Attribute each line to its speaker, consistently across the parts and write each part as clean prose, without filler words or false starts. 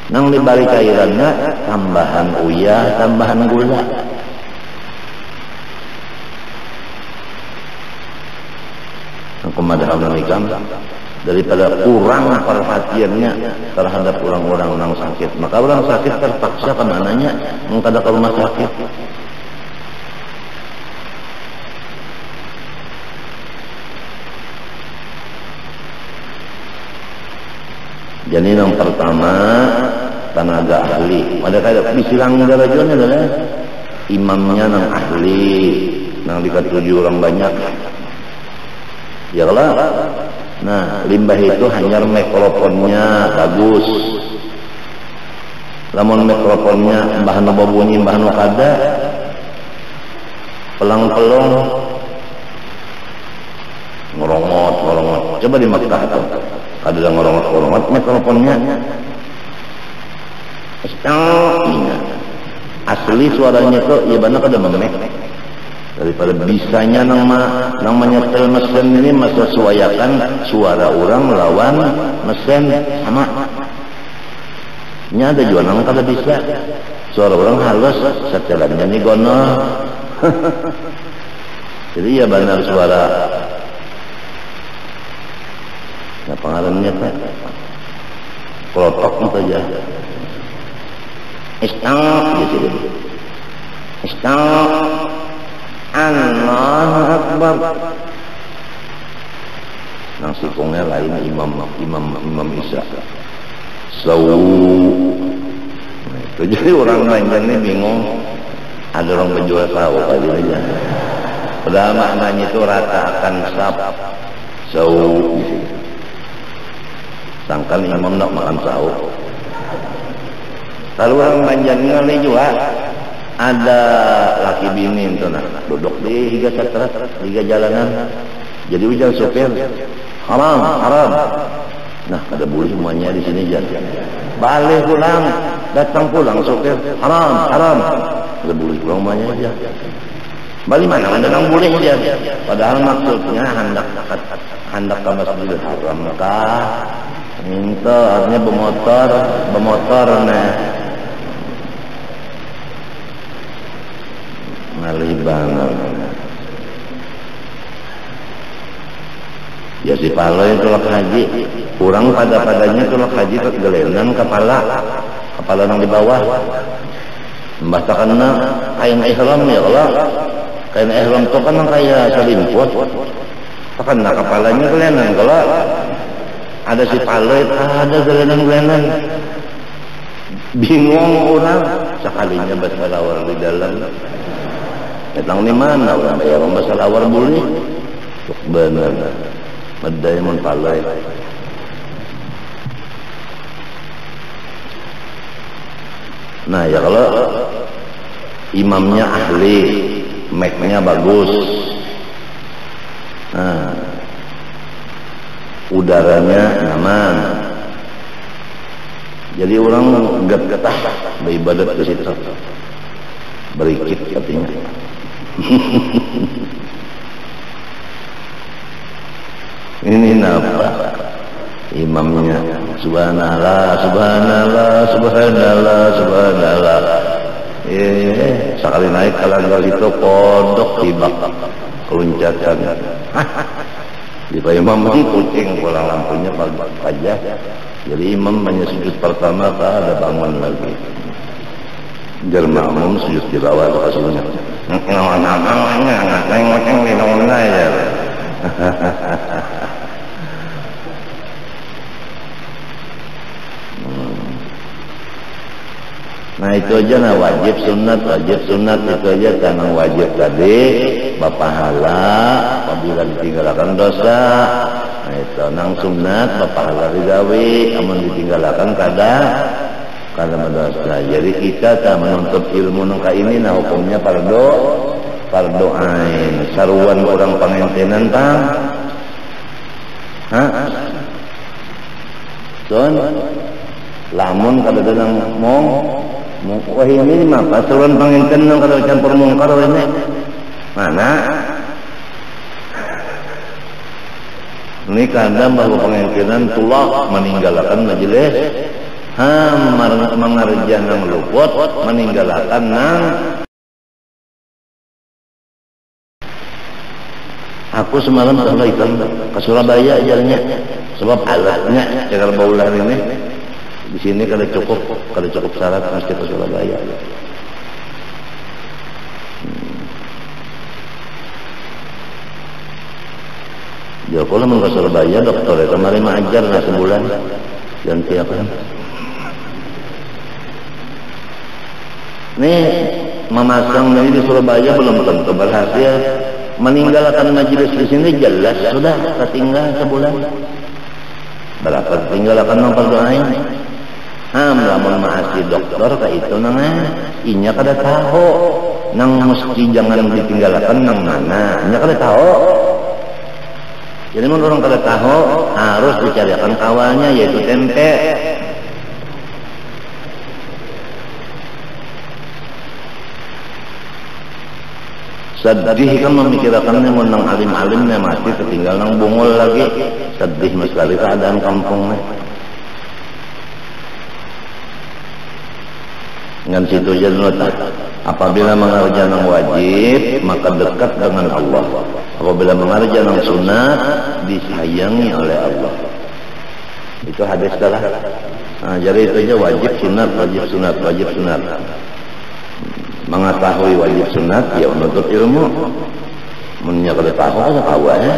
Speaker 1: Nang dibalik cairannya tambahan uyah, tambahan gula. Aku madhab nikam daripada kurang perhatiannya terhadap orang-orang yang sakit. Maka orang sakit terpaksa ke mananya mengkada ke rumah sakit. Jadi yang pertama tenaga ahli. Ada kayak bisilang darajatnya adalah imamnya nang ahli, nang dikatuju orang banyak. Ya lah. Nah, limbah itu hanya mikrofonnya bagus. Lamun mikrofonnya bahan bunyi, bahan kada, pelang-pelang, ngorongot. Coba di Makkah tuh. Ada ngorongot mikrofonnya asli suaranya tuh ya benar kada memek daripada bisanya nang menyetel mesin ini menyesuaikan suara orang melawan mesin sama nya ada juga nang kada bisa suara orang halus setelannya nih gono jadi ya benar suara. Nah pengaruhnya Pak kelotok itu aja istang Allahu Akbar. Nang sikungnya lain imam Isa nah, itu jadi orang lain ini bingung ada orang penjual tahu kali aja padahal maknanya itu ratakan sangkan imam nak makan sahur. Lalu orang Banjarnya ini juga ada laki bini itu nah duduk di higa satras, higa jalanan. Jadi ujar sopir, haram. Nah ada boleh semuanya di sini jalan. Balik pulang, datang pulang sopir, haram. Ada boleh pulang semuanya aja. Balik mana? Ada boleh aja. Padahal maksudnya hendak ke Masjidil Haram kah? Minta artinya bermotor nah ngalih banget ya si palo itu lak haji kurang padanya itu lak haji kegelenan kepala yang di bawah membacakan kain ihram ya Allah kain ihram itu kan kayak selimput kan kepalanya kelihatan kalau ada si palet, ada gelenan-gelenan bingung orang sekalinya bahasa lawar di dalam datang di mana orang bayar bahasa lawar boleh benar medai mun palet nah ya kalau imamnya ahli mic-nya bagus nah udaranya nyaman jadi orang getah beribadat ke situ berikit katanya ini napa imamnya subhanallah sekali naik kalau itu kodok tibak keluncatan di imam kucing pulang lampunya aja jadi imam hanya sujud pertama ada bangun lagi jar makmum sujud tilawah kasihnya ngoceng di nona ya nah itu aja nah wajib sunat itu aja karena wajib tadi bapahala apabila ditinggalkan dosa nah itu nang sunat bapahala digawi amun ditinggalkan kada mendosa jadi kita tak menuntut ilmu nangka ini nah hukumnya fardu ain saruan orang pengentenan tang son lamun kada nang mong wah ini mah pasuruan pangenten nang kada campur mungkar ini mana ini kadang bahwa pengentenan tulak meninggalkan majelis mengerja nang luput meninggalkan nang. Aku semalam telah ikan ke Surabaya jalannya sebab alatnya cagar baulah ini di sini kada cukup syarat mesti ke Surabaya. Ya kalau mau ke Surabaya dokter itu kemarin mengajar lah sebulan dan tiap hari. Nih memasang ini di Surabaya belum tentu berhasil. Meninggalkan majelis di sini jelas sudah ketinggal sebulan. Berapa tinggalkan nang berdoain? Lamun maasi dokter ka itu nang inya kada tahu. Nang mesti jangan ditinggalkan nang mana? Inya kada tahu. Jadi mun orang kada tahu harus dicarikan kawalnya yaitu tempe. Sedih kan memikirkannya menang alim-alimnya mati ketinggal nang bungul lagi. Sedih sekali keadaan kampungnya. Dengan situ aja dulu. Apabila mengerjakan wajib maka dekat dengan Allah. Apabila mengerjakan sunat disayangi oleh Allah. Itu hadis dah. Nah, jadi itu aja wajib sunat, wajib sunat, wajib sunat. Mengetahui wajib sunat ya menuntut ilmu. Mennya kada tahu kada tahu ya.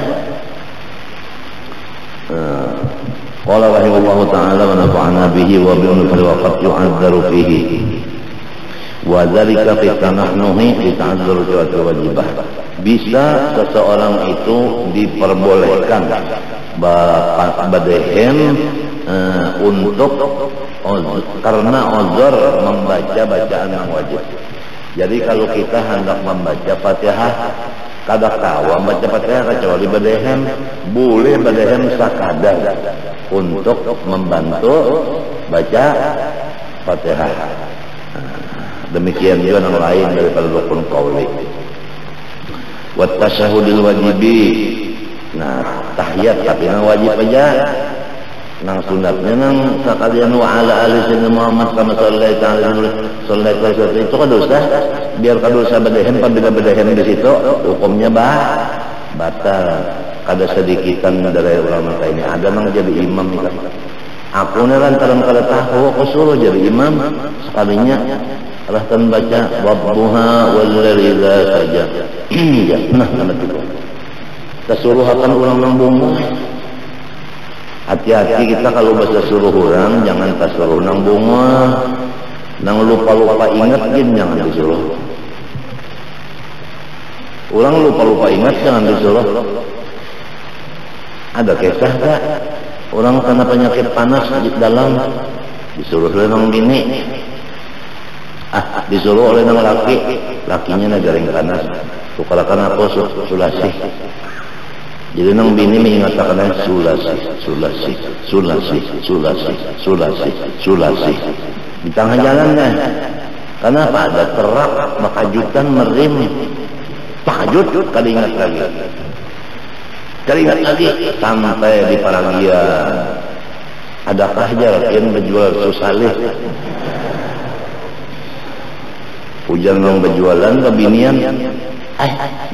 Speaker 1: Qala rahimahullahu taala wa nafa'ana bihi wa bi fil waqt yu'adzaru fihi. Wa dzalika fi tanahnuhi fi ta'adzuru wajibah. Bisa seseorang itu diperbolehkan badehen untuk karena uzur membaca bacaan yang wajib. Jadi kalau kita hendak membaca Fatihah kada tahu membaca Fatihah kecuali badehen, boleh badehen sakadar untuk membantu baca Fatihah. Demikian juga yang lain daripada rukun qauli. Wa tasyahudul wajibi. Nah, tahiyat tapi yang wajib aja. Nang sunatnya nang sekalian wa ala ali sayyidina Muhammad kama sallallahu alaihi wasallam itu kan dosa. Biar kadosa badehen apabila badehen di situ hukumnya batal. Kada sedikitan dari ulama ini ada nang jadi imam kan. Aku nih lantaran kada tahu aku suruh jadi imam sekalinya rahtan baca wadduha wal laili saja. Ya, nah itu. Kesuruh akan ulang nang bunga. Hati-hati kita kalau bahasa suruh orang jangan kasuruh nang bunga, nang lupa-lupa ingat gin jangan disuruh. Orang lupa-lupa ingat jangan disuruh. Ada kisah tak? Orang kena penyakit panas di dalam disuruh oleh nang bini. Disuruh oleh nang laki, lakinya nagaring panas. Tukarakan aku sulasi. Jadi nang bini mengatakan sulasi. Di tengah jalannya. Kenapa ada terak, makajutan, merim. Tahajud, kali ingat lagi. Sampai di Paragia. Adakah yang berjual susalih? Hujan nang berjualan kebinian.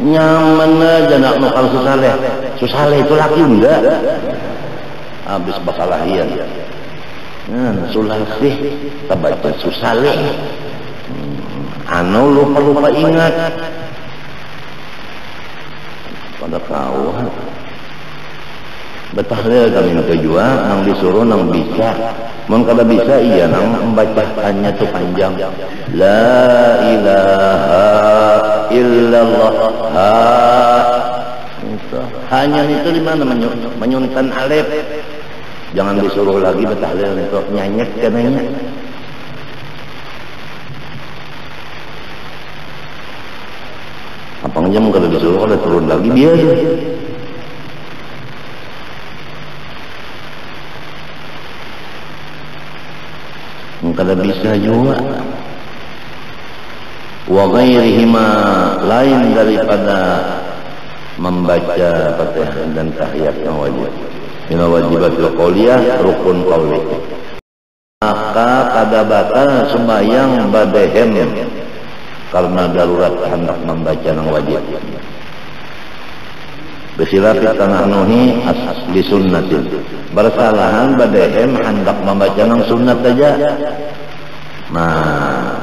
Speaker 1: Nyaman aja nak makan susaleh itu laki enggak habis bakalahian sulasih terbaca susaleh lupa ingat pada kau betahlil kami tujuan nang disuruh nang bisa mun kada bisa iya nang membacakannya tu panjang la ilaha illallah hanya itu di mana menyuntan alif jangan disuruh lagi betahlil itu nyanyek kenanya apang jam kalau disuruh kalau turun lagi biasa kada bisa juga wa ghairihima lain daripada membaca Fatihah dan tahiyat yang wajib min wajibatul qauliyah rukun qauli maka ada batal sembahyang badehem karena darurat hendak membaca nang wajib. Berkhilaf tanah nuhi asli sunnatin. Bersalahan badehem hendak membaca nang sunnat saja. Nah,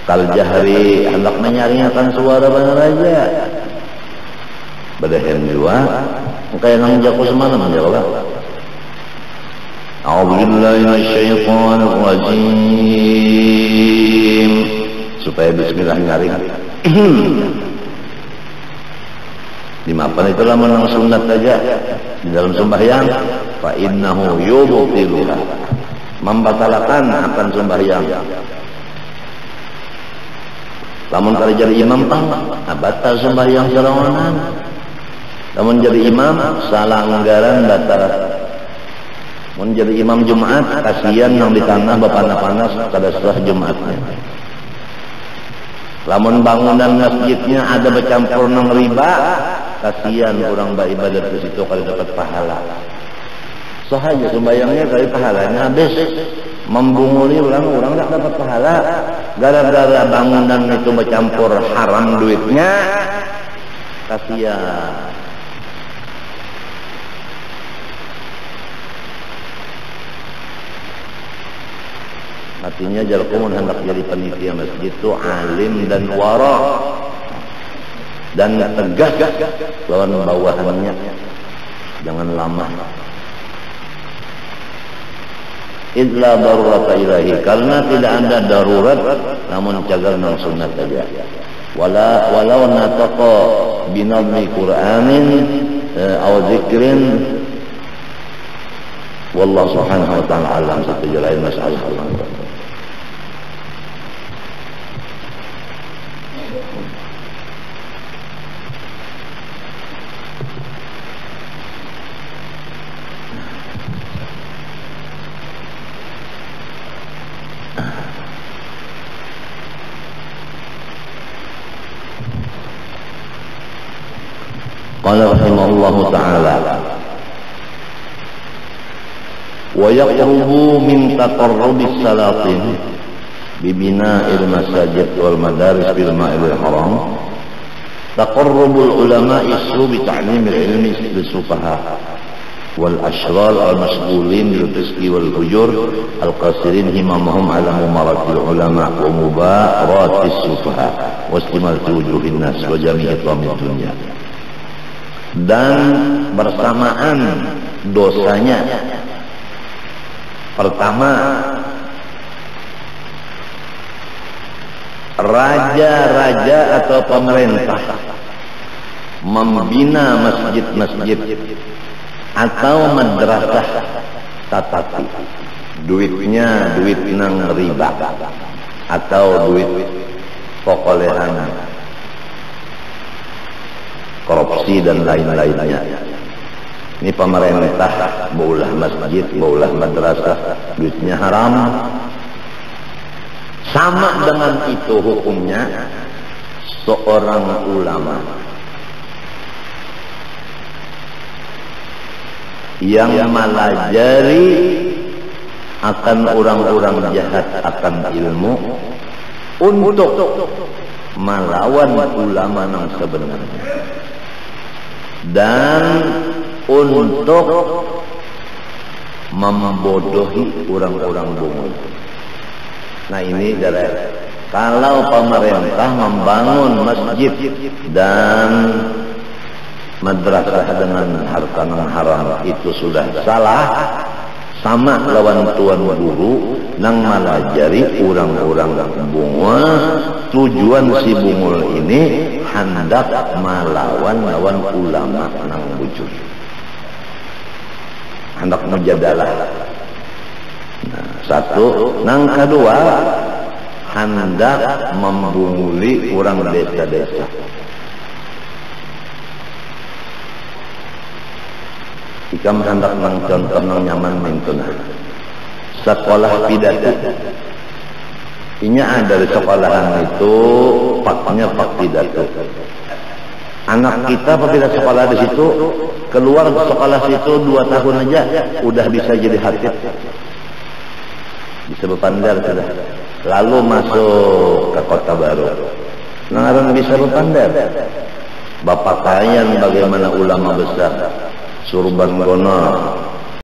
Speaker 1: kal jahri hendak menyaringkan suara benar aja. Badehem juga kayak nang jago semalam jawab. A'udzubillahi minasyaitonir rajim. Supaya bismillah nyaring. Dimaafkan itulah menang sunat saja di dalam sembahyang. Fa innahu yubtiluha, membatalkan akan sembahyang. Lamun kali jadi imam batal sembahyang sarawanan. Lamun jadi imam salah anggaran batal. Mun jadi imam Jumat kasihan yang di tanah panas kada setelah Jumatnya. Lamun bangunan masjidnya ada bercampur nang riba, kasihan orang beribadat di situ kalau dapat pahala. Sahaja sembayangnya kali pahalanya habis. Membunguli orang tak dapat pahala. Gara-gara bangunan itu bercampur haram duitnya, kasihan. Artinya jalkumun hendak jadi panitia masjid itu alim dan wara dan tegas lawan bawahannya, jangan lama. Idla darurat ilahi, karena tidak ada darurat, namun cagal nang sunat saja. Walau nataqa binadmi Qur'anin aw zikrin, wallahu subhanahu wa ta'ala alam. Satu jelain masalah Allah. Qala rahimahullahu ta'ala wa yaqrubu min taqarrubis salatin bibina'il masajid wal madaris bil ma'il haram taqarrubul ulama'i su bi ta'limil ilmi lis sufaha wal ashghal al mashghulin bil rizqi wal ujur al qasirin himamahum ala mumaratil ulama wa mubaratis sufaha wa istimal wujuhin nas wa jami'i tamid dunya. Dan bersamaan dosanya, pertama raja-raja atau pemerintah membina masjid-masjid atau madrasah tatapi duitnya duit nang riba atau duit pokolehan, korupsi dan lain-lainnya. Ini pemerintah baulah masjid, baulah madrasah, duitnya haram. Sama dengan itu hukumnya seorang ulama yang melajari akan orang-orang jahat akan ilmu untuk melawan ulama yang sebenarnya dan untuk membodohi orang-orang bungul. Nah ini dari kalau pemerintah membangun masjid dan madrasah dengan harta yang haram itu sudah salah, sama lawan tuan guru nang melajari orang-orang bungul. Tujuan si bungul ini hendak melawan ulama nang bujur, hendak menjadalah. Nah, satu, nang kedua hendak membunguli orang desa-desa. Ikam hendak nang contoh nang nyaman mintuna sekolah pidato. Ini ada di sekolahan itu paknya pak pidato. Anak kita apabila sekolah di situ keluar sekolah situ 2 tahun aja udah bisa jadi hatib. bisa berpandar sudah. Lalu masuk ke kota baru. Sekarang bisa berpandar. Bapak kayan bagaimana ulama besar Surban Gono